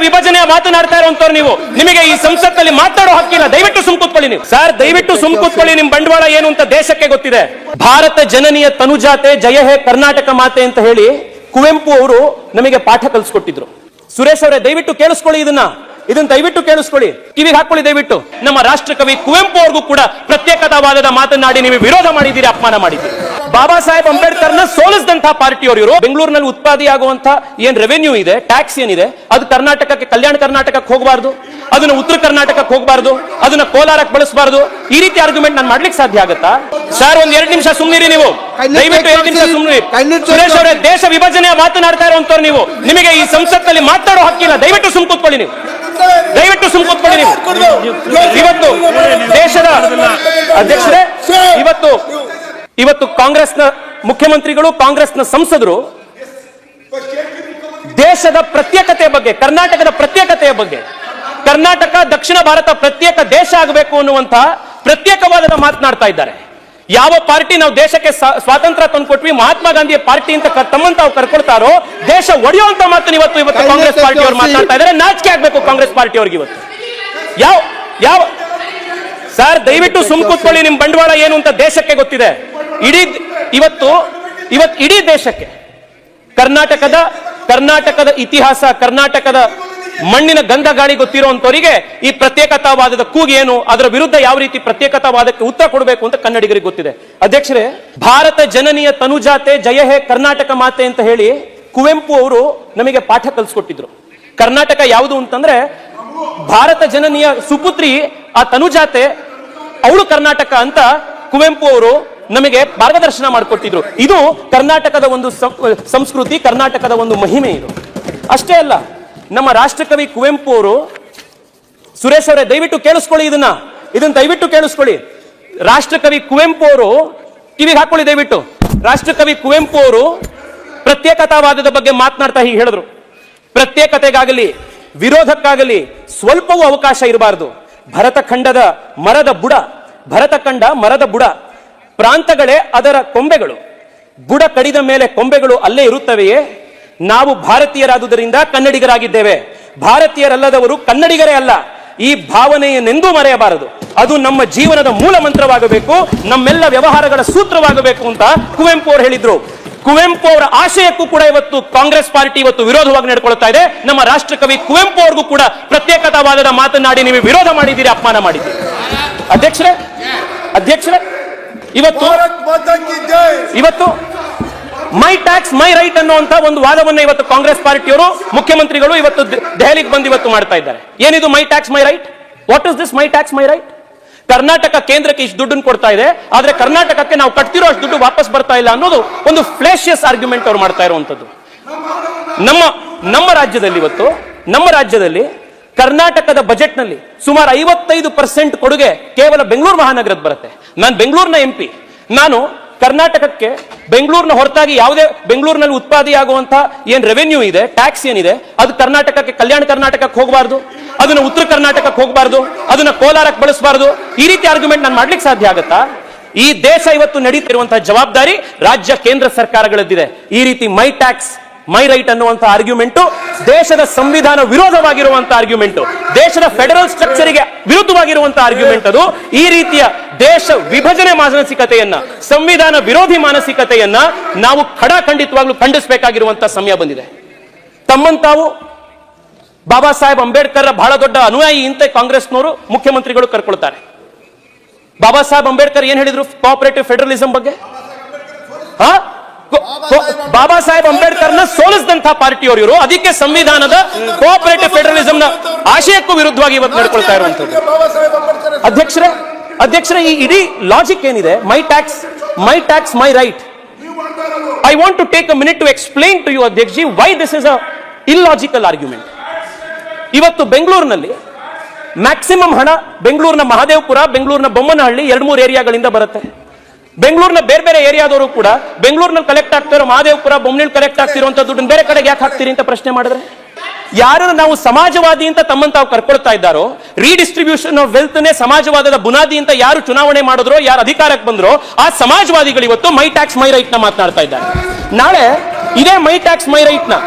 ವಿಭಜನೆಯ ಮಾತನಾಡ್ತಾ ಇರುವಂತವ್ರು ನೀವು. ನಿಮಗೆ ಈ ಸಂಸತ್ನಲ್ಲಿ ಮಾತಾಡೋ ಹಕ್ಕಿಲ್ಲ. ದಯವಿಟ್ಟು ಸುಮ್ ಕೂತ್ಕೊಳ್ಳಿ ನೀವು. ಸರ್ ದಯವಿಟ್ಟು ಸುಮ್ ಕೂತ್ಕೊಳ್ಳಿ. ನಿಮ್ ಬಂಡವಾಳ ಏನು ಅಂತ ದೇಶಕ್ಕೆ ಗೊತ್ತಿದೆ. ಭಾರತ ಜನನಿಯ ತನುಜಾತೆ ಜಯ ಹೇ ಕರ್ನಾಟಕ ಮಾತೆ ಅಂತ ಹೇಳಿ ಕುವೆಂಪು ಅವರು ನಮಗೆ ಪಾಠ ಕಲಿಸ್ಕೊಟ್ಟಿದ್ರು. ಸುರೇಶ್ ಅವರೇ ದಯವಿಟ್ಟು ಕೇಳಿಸ್ಕೊಳ್ಳಿ, ಇದನ್ನ ದಯವಿಟ್ಟು ಕೇಳಿಸ್ಕೊಳ್ಳಿ, ಕಿವಿಗೆ ಹಾಕೊಳ್ಳಿ ದಯವಿಟ್ಟು. ನಮ್ಮ ರಾಷ್ಟ್ರಕವಿ ಕುವೆಂಪು ಅವ್ರಿಗೂ ಕೂಡ ಪ್ರತ್ಯೇಕತಾವಾದದ ಮಾತನಾಡಿ ನೀವು ವಿರೋಧ ಮಾಡಿದ್ದೀರಿ, ಅಪಮಾನ ಮಾಡಿದ್ದೀರಿ. ಬಾಬಾ ಸಾಹೇಬ್ ಅಂಬೇಡ್ಕರ್ನ ಸೋಲಿಸಿದಂತಹ ಪಾರ್ಟಿಯವರು ಇವರು. ಬೆಂಗಳೂರಿನಲ್ಲಿ ಉತ್ಪಾದಿಯಾಗುವಂತಹ ಏನ್ ರೆವೆನ್ಯೂ ಇದೆ, ಟ್ಯಾಕ್ಸ್ ಏನಿದೆ, ಅದು ಕರ್ನಾಟಕಕ್ಕೆ, ಕಲ್ಯಾಣ ಕರ್ನಾಟಕಕ್ಕೆ ಹೋಗಬಾರ್ದು, ಅದನ್ನ ಉತ್ತರ ಕರ್ನಾಟಕಕ್ಕೆ ಹೋಗಬಾರ್ದು, ಅದನ್ನ ಕೋಲಾರಕ್ಕೆ ಬಳಸಬಾರ್ದು. ಈ ರೀತಿ ಆರ್ಗ್ಯುಮೆಂಟ್ ನಾನು ಮಾಡ್ಲಿಕ್ಕೆ ಸಾಧ್ಯ ಆಗುತ್ತಾ? ಸರ್ ಒಂದ್ 2 ನಿಮಿಷ ಸುಮ್ಮನಿರಿ ನೀವು, ದಯವಿಟ್ಟು 2 ನಿಮಿಷ ಸುಮ್ಮನಿರಿ. ಸುರೇಶ್ ಅವರೇ ದೇಶ ವಿಭಜನೆಯ ಮಾತನಾಡ್ತಾ ಇರುವಂತವ್ರು ನೀವು. ನಿಮಗೆ ಈ ಸಂಸತ್ನಲ್ಲಿ ಮಾತಾಡೋ ಹಕ್ಕಿಲ್ಲ. ದಯವಿಟ್ಟು ಸುಮ್ ಕೂತ್ಕೊಳ್ಳಿ ನೀವು. ದಯವಿಟ್ಟು ಸುಮ್ ಕೂತ್ಕೊಳ್ಳಿ ನೀವು. ಇವತ್ತು ದೇಶದ ಅಧ್ಯಕ್ಷರೇ, ಇವತ್ತು ಕಾಂಗ್ರೆಸ್ನ ಮುಖ್ಯಮಂತ್ರಿಗಳು, ಕಾಂಗ್ರೆಸ್ನ ಸಂಸದರು ದೇಶದ ಪ್ರತ್ಯೇಕತೆಯ ಬಗ್ಗೆ, ಕರ್ನಾಟಕದ ಪ್ರತ್ಯೇಕತೆಯ ಬಗ್ಗೆ, ಕರ್ನಾಟಕ ದಕ್ಷಿಣ ಭಾರತ ಪ್ರತ್ಯೇಕ ದೇಶ ಆಗಬೇಕು ಅನ್ನುವಂತಹ ಪ್ರತ್ಯೇಕವಾದದ ಮಾತನಾಡ್ತಾ ಇದ್ದಾರೆ. ಯಾವ ಪಾರ್ಟಿ ನಾವು ದೇಶಕ್ಕೆ ಸ್ವಾತಂತ್ರ್ಯ ತಂದುಕೊಟ್ವಿ, ಮಹಾತ್ಮ ಗಾಂಧಿಯ ಪಾರ್ಟಿ ಅಂತ ತಮ್ಮಂತ ತಾವು ಕರ್ಕೊಳ್ತಾರೋ ದೇಶ ಒಡೆಯುವಂತ ಮಾತನ್ನು ಇವತ್ತು ಕಾಂಗ್ರೆಸ್ ಪಾರ್ಟಿಯವರು ಮಾತನಾಡ್ತಾ ಇದ್ದಾರೆ. ನಾಚಿಕೆ ಆಗ್ಬೇಕು ಕಾಂಗ್ರೆಸ್ ಪಾರ್ಟಿಯವ್ರಿಗೆ ಇವತ್ತು. ಯಾವ ಸರ್ ದಯವಿಟ್ಟು ಸುಮ್ ಕೂತ್ಕೊಳ್ಳಿ. ನಿಮ್ ಬಂಡವಾಳ ಏನು ಅಂತ ದೇಶಕ್ಕೆ ಗೊತ್ತಿದೆ. ಇಡೀ ದೇಶಕ್ಕೆ ಕರ್ನಾಟಕದ ಇತಿಹಾಸ, ಕರ್ನಾಟಕದ ಮಣ್ಣಿನ ಗಂಧ ಗಾಳಿ ಗೊತ್ತಿರುವಂತವರಿಗೆ ಈ ಪ್ರತ್ಯೇಕತಾವಾದದ ಕೂಗು ಏನು, ಅದರ ವಿರುದ್ಧ ಯಾವ ರೀತಿ ಪ್ರತ್ಯೇಕತಾವಾದಕ್ಕೆ ಉತ್ತರ ಕೊಡಬೇಕು ಅಂತ ಕನ್ನಡಿಗರಿಗೆ ಗೊತ್ತಿದೆ. ಅಧ್ಯಕ್ಷರೇ, ಭಾರತ ಜನನಿಯ ತನುಜಾತೆ ಜಯ ಹೇ ಕರ್ನಾಟಕ ಮಾತೆ ಅಂತ ಹೇಳಿ ಕುವೆಂಪು ಅವರು ನಮಗೆ ಪಾಠ ಕಲಿಸ್ಕೊಟ್ಟಿದ್ರು. ಕರ್ನಾಟಕ ಯಾವುದು ಅಂತಂದ್ರೆ ಭಾರತ ಜನನಿಯ ಸುಪುತ್ರಿ ಆ ತನುಜಾತೆ, ಅವಳು ಕರ್ನಾಟಕ ಅಂತ ಕುವೆಂಪು ಅವರು ನಮಗೆ ಮಾರ್ಗದರ್ಶನ ಮಾಡಿಕೊಟ್ಟಿದ್ರು. ಇದು ಕರ್ನಾಟಕದ ಒಂದು ಸಂಸ್ಕೃತಿ, ಕರ್ನಾಟಕದ ಒಂದು ಮಹಿಮೆ. ಇದು ಅಷ್ಟೇ ಅಲ್ಲ, ನಮ್ಮ ರಾಷ್ಟ್ರಕವಿ ಕುವೆಂಪು ಅವರು, ಸುರೇಶ್ ಅವರೇ ದಯವಿಟ್ಟು ಕೇಳಿಸ್ಕೊಳ್ಳಿ, ಇದನ್ನ ದಯವಿಟ್ಟು ಕೇಳಿಸ್ಕೊಳ್ಳಿ. ರಾಷ್ಟ್ರಕವಿ ಕುವೆಂಪು ಅವರು, ಕಿವಿಗೆ ಹಾಕೊಳ್ಳಿ ದಯವಿಟ್ಟು. ರಾಷ್ಟ್ರಕವಿ ಕುವೆಂಪು ಅವರು ಪ್ರತ್ಯೇಕತಾವಾದದ ಬಗ್ಗೆ ಮಾತನಾಡ್ತಾ ಹೀಗೆ ಹೇಳಿದ್ರು: ಪ್ರತ್ಯೇಕತೆಗಾಗಲಿ ವಿರೋಧಕ್ಕಾಗಲಿ ಸ್ವಲ್ಪವೂ ಅವಕಾಶ ಇರಬಾರದು. ಭರತಖಂಡ ಮರದ ಬುಡ, ಪ್ರಾಂತಗಳೇ ಅದರ ಕೊಂಬೆಗಳು, ಬುಡ ಕಡಿದ ಮೇಲೆ ಕೊಂಬೆಗಳು ಅಲ್ಲೇ ಇರುತ್ತವೆಯೇ. ನಾವು ಭಾರತೀಯರಾದುದರಿಂದ ಕನ್ನಡಿಗರಾಗಿದ್ದೇವೆ, ಭಾರತೀಯರಲ್ಲದವರು ಕನ್ನಡಿಗರೇ ಅಲ್ಲ. ಈ ಭಾವನೆಯನ್ನೆಂದೂ ಮರೆಯಬಾರದು. ಅದು ನಮ್ಮ ಜೀವನದ ಮೂಲ ಮಂತ್ರವಾಗಬೇಕು, ನಮ್ಮೆಲ್ಲ ವ್ಯವಹಾರಗಳ ಸೂತ್ರವಾಗಬೇಕು ಅಂತ ಕುವೆಂಪು ಅವರು ಹೇಳಿದ್ರು. ಕುವೆಂಪು ಅವರ ಆಶಯಕ್ಕೂ ಕೂಡ ಇವತ್ತು ಕಾಂಗ್ರೆಸ್ ಪಾರ್ಟಿ ವಿರೋಧವಾಗಿ ನಡ್ಕೊಳ್ತಾ ಇದೆ. ನಮ್ಮ ರಾಷ್ಟ್ರಕವಿ ಕುವೆಂಪು ಅವ್ರಿಗೂ ಕೂಡ ಪ್ರತ್ಯೇಕತಾವಾದದ ಮಾತನಾಡಿ ನೀವು ವಿರೋಧ ಮಾಡಿದ್ದೀರಿ, ಅಪಮಾನ ಮಾಡಿದ್ದೀರಿ. ಅಧ್ಯಕ್ಷರೇ, ಇವತ್ತು ಮೈ ಟ್ಯಾಕ್ಸ್ ಮೈ ರೈಟ್ ಅನ್ನುವಂತ ಒಂದು ವಾದವನ್ನ ಇವತ್ತು ಕಾಂಗ್ರೆಸ್ ಪಾರ್ಟಿಯವರು, ಮುಖ್ಯಮಂತ್ರಿಗಳು ಇವತ್ತು ದೆಹಲಿಗೆ ಬಂದು ಮಾಡ್ತಾ ಇದ್ದಾರೆ. ಏನಿದು ಮೈ tax my right? What is this my tax my right? Karnataka ಕೇಂದ್ರಕ್ಕೆ ಇಷ್ಟು ದುಡ್ಡನ್ನು ಕೊಡ್ತಾ ಇದೆ, ಆದ್ರೆ ಕರ್ನಾಟಕಕ್ಕೆ ನಾವು ಕಟ್ತಿರೋ ಅಷ್ಟು ದುಡ್ಡು ವಾಪಸ್ ಬರ್ತಾ ಇಲ್ಲ ಅನ್ನೋದು ಒಂದು ಫ್ಲೇಶಿಯಸ್ ಆರ್ಗ್ಯುಮೆಂಟ್ ಅವ್ರು ಮಾಡ್ತಾ ಇರುವಂತದ್ದು. ನಮ್ಮ ರಾಜ್ಯದಲ್ಲಿ ಕರ್ನಾಟಕದ ಬಜೆಟ್ ನಲ್ಲಿ ಸುಮಾರು 55% ಕೊಡುಗೆ ಕೇವಲ ಬೆಂಗಳೂರು ಮಹಾನಗರದ ಬರುತ್ತೆ. ನಾನು ಬೆಂಗಳೂರಿನ MP. ನಾನು ಕರ್ನಾಟಕಕ್ಕೆ ಬೆಂಗಳೂರಿನ ಹೊರತಾಗಿ ಯಾವುದೇ ಬೆಂಗಳೂರಿನಲ್ಲಿ ಉತ್ಪಾದಿಯಾಗುವಂತಹ ಏನ್ ರೆವೆನ್ಯೂ ಇದೆ, ಟ್ಯಾಕ್ಸ್ ಏನಿದೆ, ಅದು ಕರ್ನಾಟಕಕ್ಕೆ, ಕಲ್ಯಾಣ ಕರ್ನಾಟಕಕ್ಕೆ ಹೋಗಬಾರ್ದು, ಅದನ್ನ ಉತ್ತರ ಕರ್ನಾಟಕಕ್ಕೆ ಹೋಗಬಾರ್ದು, ಅದನ್ನ ಕೋಲಾರಕ್ಕೆ ಬಳಸಬಾರ್ದು. ಈ ರೀತಿ ಆರ್ಗ್ಯುಮೆಂಟ್ ನಾನು ಮಾಡ್ಲಿಕ್ಕೆ ಸಾಧ್ಯ ಆಗುತ್ತಾ? ಈ ದೇಶ ಇವತ್ತು ನಡೀತಿರುವಂತಹ ಜವಾಬ್ದಾರಿ ರಾಜ್ಯ ಕೇಂದ್ರ ಸರ್ಕಾರಗಳದ್ದಿದೆ. ಈ ರೀತಿ ಮೈ ಟ್ಯಾಕ್ಸ್ ಮೈ ರೈಟ್ ಅನ್ನುವಂತಹ ಆರ್ಗ್ಯುಮೆಂಟ್ ದೇಶದ ಸಂವಿಧಾನ ವಿರೋಧವಾಗಿರುವಂತಹ ಆರ್ಗ್ಯುಮೆಂಟ್, ದೇಶದ ಫೆಡರಲ್ ಸ್ಟ್ರಕ್ಚರ್ಗೆ ವಿರುದ್ಧವಾಗಿರುವಂತಹ ಆರ್ಗ್ಯುಮೆಂಟ್. ಅದು ಈ ರೀತಿಯ ದೇಶ ವಿಭಜನೆ ಮಾನಸಿಕತೆಯನ್ನ, ಸಂವಿಧಾನ ವಿರೋಧಿ ಮಾನಸಿಕತೆಯನ್ನ ನಾವು ಖಂಡಿತವಾಗ್ಲೂ ಖಂಡಿಸಬೇಕಾಗಿರುವಂತಹ ಸಮಯ ಬಂದಿದೆ. ತಮ್ಮಂತಾವು ಬಾಬಾ ಸಾಹೇಬ್ ಅಂಬೇಡ್ಕರ್ ಬಹಳ ದೊಡ್ಡ ಅನುಯಾಯಿ ಅಂತ ಕಾಂಗ್ರೆಸ್ನವರು, ಮುಖ್ಯಮಂತ್ರಿಗಳು ಕರ್ಕೊಳ್ತಾರೆ. ಬಾಬಾ ಸಾಹೇಬ್ ಅಂಬೇಡ್ಕರ್ ಏನ್ ಹೇಳಿದ್ರು ಕೋಆಪರೇಟಿವ್ ಫೆಡರಲಿಸಂ ಬಗ್ಗೆ? ಬಾಬಾ ಸಾಹೇಬ್ ಅಂಬೇಡ್ಕರ್ನ ಸೋಲಿಸಿದಂತಹ ಪಾರ್ಟಿಯವರು ಇವರು. ಅದಕ್ಕೆ ಸಂವಿಧಾನದ ಕೋಆಪರೇಟಿವ್ ಫೆಡರಲಿಸಂನ ಆಶಯಕ್ಕೂ ವಿರುದ್ಧವಾಗಿ ಇವತ್ತು ನಡ್ಕೊಳ್ತಾ ಇರುವಂತದ್ದು. ಅಧ್ಯಕ್ಷರೇ, ಈ ಇಡೀ ಲಾಜಿಕ್ ಏನಿದೆ, my tax my right, I want to take a minute to explain to you ಅಧ್ಯಕ್ಷಜಿ why this is a illogical argument. ಇವತ್ತು ಬೆಂಗಳೂರಿನಲ್ಲಿ ಮ್ಯಾಕ್ಸಿಮಮ್ ಹಣ ಬೆಂಗಳೂರಿನ ಮಹದೇವಪುರ, ಬೆಂಗಳೂರಿನ ಬೊಮ್ಮನಹಳ್ಳಿ 2-3 ಏರಿಯಾಗಳಿಂದ ಬರುತ್ತೆ. ಬೆಂಗಳೂರಿನ ಬೇರೆ ಏರಿಯಾದವರು ಕೂಡ ಬೆಂಗಳೂರಿನಲ್ಲಿ ಕಲೆಕ್ಟ್ ಆಗ್ತಿರೋ ಮಹದೇವಪುರ, ಬೊಮ್ಮನಹಳ್ಳಿ ಕಲೆಕ್ಟ್ ಆಗ್ತಿರುವಂತ ದುಡ್ಡನ್ನು ಬೇರೆ ಕಡೆಗೆ ಯಾಕೆ ಹಾಕ್ತೀರಿ ಅಂತ ಪ್ರಶ್ನೆ ಮಾಡಿದ್ರೆ, ಯಾರು ನಾವು ಸಮಾಜವಾದಿ ಅಂತ ತಮ್ಮಂತಾವು ಕರ್ಕೊಳ್ತಾ ಇದ್ದಾರೋ, ರೀಡಿಸ್ಟ್ರಿಬ್ಯೂಷನ್ ಆಫ್ ವೆಲ್ತ್ ನೇ ಸಮಾಜವಾದದ ಬುನಾದಿ ಅಂತ ಯಾರು ಚುನಾವಣೆ ಮಾಡಿದ್ರೋ, ಯಾರು ಅಧಿಕಾರಕ್ಕೆ ಬಂದ್ರೋ, ಆ ಸಮಾಜವಾದಿಗಳು ಇವತ್ತು ಮೈ ಟ್ಯಾಕ್ಸ್ ಮೈ ರೈಟ್ ನ ಮಾತನಾಡ್ತಾ ಇದ್ದಾರೆ. ನಾಳೆ ಇದೇ ಮೈ ಟ್ಯಾಕ್ಸ್ ಮೈ ರೈಟ್ ನ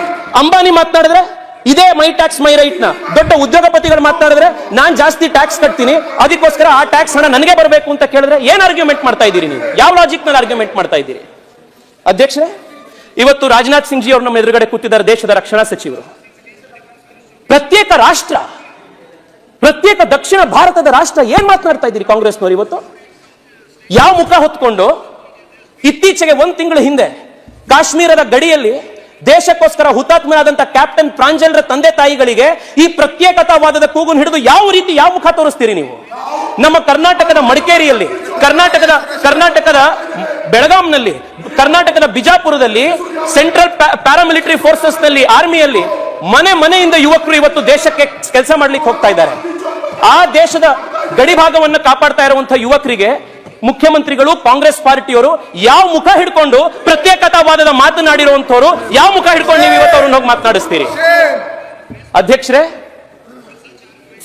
ಅಂಬಾನಿ ಮಾತನಾಡಿದ್ರೆ, ಇದೇ ಮೈ ಟ್ಯಾಕ್ಸ್ ಮೈ ರೈಟ್ ನ ದೊಡ್ಡ ಉದ್ಯೋಗಪತಿಗಳು ಮಾತನಾಡಿದ್ರೆ ನಾನ್ ಜಾಸ್ತಿ ಟ್ಯಾಕ್ಸ್ ಕಟ್ತೀನಿ, ಅದಕ್ಕೋಸ್ಕರ ಆ ಟ್ಯಾಕ್ಸ್ ಹಣ ನನಗೆ ಬರಬೇಕು ಅಂತ ಕೇಳಿದ್ರೆ ಏನ್ ಆರ್ಗ್ಯುಮೆಂಟ್ ಮಾಡ್ತಾ ಇದ್ದೀರಿ ನೀವು? ಯಾವ ಲಾಜಿಕ್ ನಲ್ಲಿ ಆರ್ಗ್ಯುಮೆಂಟ್ ಮಾಡ್ತಾ ಇದ್ದೀರಿ? ಅಧ್ಯಕ್ಷರೇ, ಇವತ್ತು ರಾಜನಾಥ್ ಸಿಂಗ್ ಜಿ ಅವರು ನಮ್ಮ ಎದುರುಗಡೆ ಕೂತಿದ್ದಾರೆ, ದೇಶದ ರಕ್ಷಣಾ ಸಚಿವರು. ಪ್ರತ್ಯೇಕ ರಾಷ್ಟ್ರ, ಪ್ರತ್ಯೇಕ ದಕ್ಷಿಣ ಭಾರತದ ರಾಷ್ಟ್ರ, ಏನ್ ಮಾತನಾಡ್ತಾ ಇದ್ದೀರಿ ಕಾಂಗ್ರೆಸ್ನವರು ಇವತ್ತು? ಯಾವ ಮುಖ ಹೊತ್ಕೊಂಡು ಇತ್ತೀಚೆಗೆ 1 ತಿಂಗಳ ಹಿಂದೆ ಕಾಶ್ಮೀರದ ಗಡಿಯಲ್ಲಿ ದೇಶಕ್ಕೋಸ್ಕರ ಹುತಾತ್ಮನಾದಂತ ಕ್ಯಾಪ್ಟನ್ ಪ್ರಾಂಜಲ್ರ ತಂದೆ ತಾಯಿಗಳಿಗೆ ಈ ಪ್ರತ್ಯೇಕತಾವಾದದ ಕೂಗನ್ನು ಹಿಡಿದು ಯಾವ ರೀತಿ ಯಾವ ಮುಖ ತೋರಿಸ್ತೀರಿ ನೀವು? ನಮ್ಮ ಕರ್ನಾಟಕದ ಮಡಿಕೇರಿಯಲ್ಲಿ, ಕರ್ನಾಟಕದ ಬೆಳಗಾಂನಲ್ಲಿ, ಕರ್ನಾಟಕದ ಬಿಜಾಪುರದಲ್ಲಿ, ಸೆಂಟ್ರಲ್ ಪ್ಯಾರಾಮಿಲಿಟರಿ ಫೋರ್ಸಸ್ ನಲ್ಲಿ, ಆರ್ಮಿಯಲ್ಲಿ ಮನೆಯಿಂದ ಯುವಕರು ಇವತ್ತು ದೇಶಕ್ಕೆ ಕೆಲಸ ಮಾಡ್ಲಿಕ್ಕೆ ಹೋಗ್ತಾ ಇದ್ದಾರೆ. ಆ ದೇಶದ ಗಡಿ ಭಾಗವನ್ನು ಕಾಪಾಡ್ತಾ ಇರುವಂತಹ ಯುವಕರಿಗೆ ಮುಖ್ಯಮಂತ್ರಿಗಳು, ಕಾಂಗ್ರೆಸ್ ಪಾರ್ಟಿಯವರು ಯಾವ ಮುಖ ಹಿಡ್ಕೊಂಡು ಪ್ರತ್ಯೇಕತಾವಾದದ ಮಾತನಾಡಿರುವಂತವರು ಯಾವ ಮುಖ ಹಿಡ್ಕೊಂಡು ನೀವು ಇವತ್ತು ಅವ್ರನ್ನ ಹೋಗಿ ಮಾತನಾಡಿಸ್ತೀರಿ? ಅಧ್ಯಕ್ಷರೇ,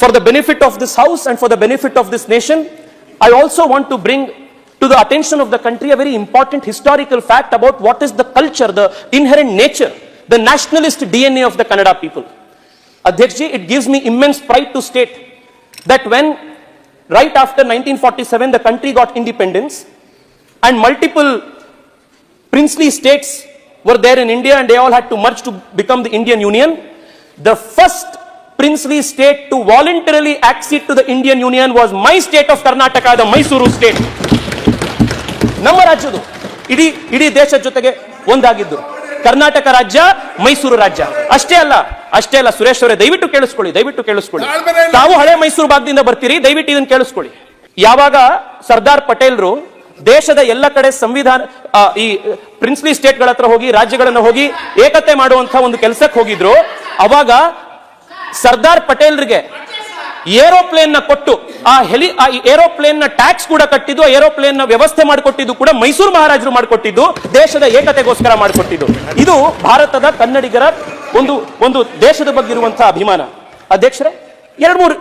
for the benefit of this house and for the benefit of this nation, I also want to bring to the attention of the country a very important historical fact about what is the culture, the inherent nature, the nationalist DNA of the Kannada people. Adhyakshji, it gives me immense pride to state that when right after 1947 the country got independence and multiple princely states were there in India and they all had to merge to become the Indian Union, the first princely state to voluntarily accede to the Indian Union was my state of Karnataka, the Mysuru state. ನಮ್ಮ ರಾಜ್ಯದು ಇಡೀ ದೇಶದ ಜೊತೆಗೆ ಒಂದಾಗಿದ್ದು ಕರ್ನಾಟಕ ರಾಜ್ಯ, ಮೈಸೂರು ರಾಜ್ಯ. ಅಷ್ಟೇ ಅಲ್ಲ ಸುರೇಶ್ ಅವರೇ, ದಯವಿಟ್ಟು ಕೇಳಿಸ್ಕೊಳ್ಳಿ. ತಾವು ಹಳೆ ಮೈಸೂರು ಭಾಗದಿಂದ ಬರ್ತೀರಿ, ದಯವಿಟ್ಟು ಇದನ್ನು ಕೇಳಿಸ್ಕೊಳ್ಳಿ. ಯಾವಾಗ ಸರ್ದಾರ್ ಪಟೇಲ್ರು ದೇಶದ ಎಲ್ಲ ಕಡೆ ಸಂವಿಧಾನ ಈ ಪ್ರಿನ್ಸ್ಲಿ ಸ್ಟೇಟ್ಗಳ ಹತ್ರ ಹೋಗಿ, ರಾಜ್ಯಗಳನ್ನು ಹೋಗಿ ಏಕತೆ ಮಾಡುವಂತ ಒಂದು ಕೆಲಸಕ್ಕೆ ಹೋಗಿದ್ರು, ಅವಾಗ ಸರ್ದಾರ್ ಪಟೇಲ್ರಿಗೆ ಏರೋಪ್ಲೇನ್ ನ ಕೊಟ್ಟು ಆ ಏರೋಪ್ಲೇನ್ ನ ಟ್ಯಾಕ್ಸ್ ಕೂಡ ಕಟ್ಟಿದ್ದು, ಏರೋಪ್ಲೇನ್ ನ ವ್ಯವಸ್ಥೆ ಮಾಡಿಕೊಟ್ಟಿದ್ದು ಕೂಡ ಮೈಸೂರು ಮಹಾರಾಜರು ಮಾಡಿಕೊಟ್ಟಿದ್ದು, ದೇಶದ ಏಕತೆಗೋಸ್ಕರ ಮಾಡಿಕೊಟ್ಟಿದ್ದು. ಇದು ಭಾರತದ ಕನ್ನಡಿಗರ ಒಂದು ದೇಶದ ಬಗ್ಗೆ ಇರುವಂತಹ ಅಭಿಮಾನ. ಅಧ್ಯಕ್ಷರೇ, 2-3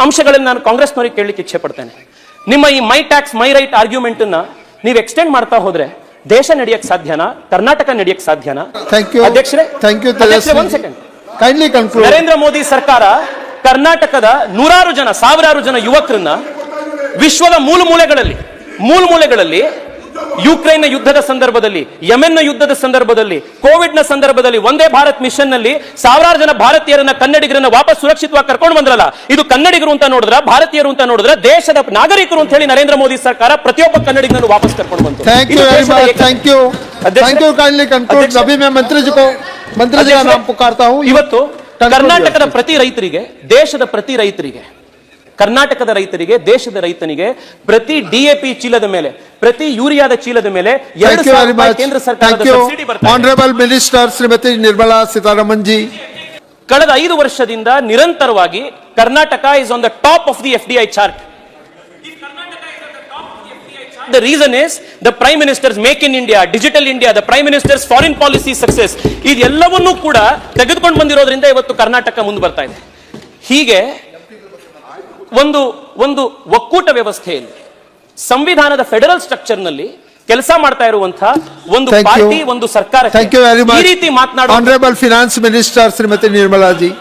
ಅಂಶಗಳನ್ನು ನಾನು ಕಾಂಗ್ರೆಸ್ನವರಿಗೆ ಕೇಳಲಿಕ್ಕೆ ಇಚ್ಛೆ ಪಡ್ತೇನೆ. ನಿಮ್ಮ ಈ ಮೈ ಟ್ಯಾಕ್ಸ್ ಮೈ ರೈಟ್ ಆರ್ಗ್ಯುಮೆಂಟ್ ಅನ್ನ ನೀವು ಎಕ್ಸ್ಟೆಂಡ್ ಮಾಡ್ತಾ ಹೋದ್ರೆ ದೇಶ ನಡೆಯಕ್ಕೆ ಸಾಧ್ಯನಾ? ಕರ್ನಾಟಕ ನಡೆಯಕ್ಕೆ ಸಾಧ್ಯನಾ? ಅಧ್ಯಕ್ಷರೇ, ಒಂದು ಸೆಕೆಂಡ್. ನರೇಂದ್ರ ಮೋದಿ ಸರ್ಕಾರ ಕರ್ನಾಟಕದ ಸಾವಿರಾರು ಜನ ಯುವಕರನ್ನ ವಿಶ್ವದ ಮೂಲೆಗಳಲ್ಲಿ ಯುಕ್ರೇನ್ ಯುದ್ಧದ ಸಂದರ್ಭದಲ್ಲಿ, ಯಮೆನ್ ಯುದ್ಧದ ಸಂದರ್ಭದಲ್ಲಿ, ಕೋವಿಡ್ ನ ಸಂದರ್ಭದಲ್ಲಿ, ವಂದೇ ಭಾರತ್ ಮಿಷನ್ ನಲ್ಲಿ ಸಾವಿರಾರು ಜನ ಭಾರತೀಯರನ್ನ, ಕನ್ನಡಿಗರನ್ನ ವಾಪಸ್ ಸುರಕ್ಷಿತವಾಗಿ ಕರ್ಕೊಂಡು ಬಂದ್ರಲ್ಲ, ಇದು ಕನ್ನಡಿಗರು ಅಂತ ನೋಡಿದ್ರ, ಭಾರತೀಯರು ಅಂತ ನೋಡಿದ್ರ, ದೇಶದ ನಾಗರಿಕರು ಅಂತ ಹೇಳಿ ನರೇಂದ್ರ ಮೋದಿ ಸರ್ಕಾರ ಪ್ರತಿಯೊಬ್ಬ ಕನ್ನಡಿಗರನ್ನು ವಾಪಸ್ ಕರ್ಕೊಂಡು ಬಂತು. ಇವತ್ತು ಕರ್ನಾಟಕದ ಪ್ರತಿ ರೈತರಿಗೆ, ದೇಶದ ಪ್ರತಿ ರೈತರಿಗೆ, ಕರ್ನಾಟಕದ ರೈತರಿಗೆ, ದೇಶದ ರೈತನಿಗೆ ಪ್ರತಿ DAP ಚೀಲದ ಮೇಲೆ, ಪ್ರತಿ ಯೂರಿಯಾದ ಚೀಲದ ಮೇಲೆ 2,000 ರೂಪಾಯಿ ಕೇಂದ್ರ ಸರ್ಕಾರದ ಸಬ್ಸಿಡಿ ಬರ್ತದೆ. Honourable minister Shrimati Nirmala Sitharaman G, ಕಳೆದ 5 ವರ್ಷದಿಂದ ನಿರಂತರವಾಗಿ Karnataka is on the top of the FDI chart. The reason is the Prime Minister's Make in India, Digital India, the Prime Minister's foreign policy success. ಇದೆಲ್ಲವನ್ನೂ ಕೂಡ ತೆಗೆದುಕೊಂಡು ಬಂದಿರೋದ್ರಿಂದ ಇವತ್ತು ಕರ್ನಾಟಕ ಮುಂದೆ ಬರ್ತಾ ಇದೆ. ಹೀಗೆ ಒಂದು ಒಕ್ಕೂಟ ವ್ಯವಸ್ಥೆಯಲ್ಲಿ, ಸಂವಿಧಾನದ ಫೆಡರಲ್ ಸ್ಟ್ರಕ್ಚರ್ ನಲ್ಲಿ ಕೆಲಸ ಮಾಡ್ತಾ ಇರುವಂತಹ ಒಂದು ಪಾರ್ಟಿ, ಒಂದು ಸರ್ಕಾರ ಈ ರೀತಿ ಮಾತನಾಡುವ honourable finance minister Shrimati Nirmala G.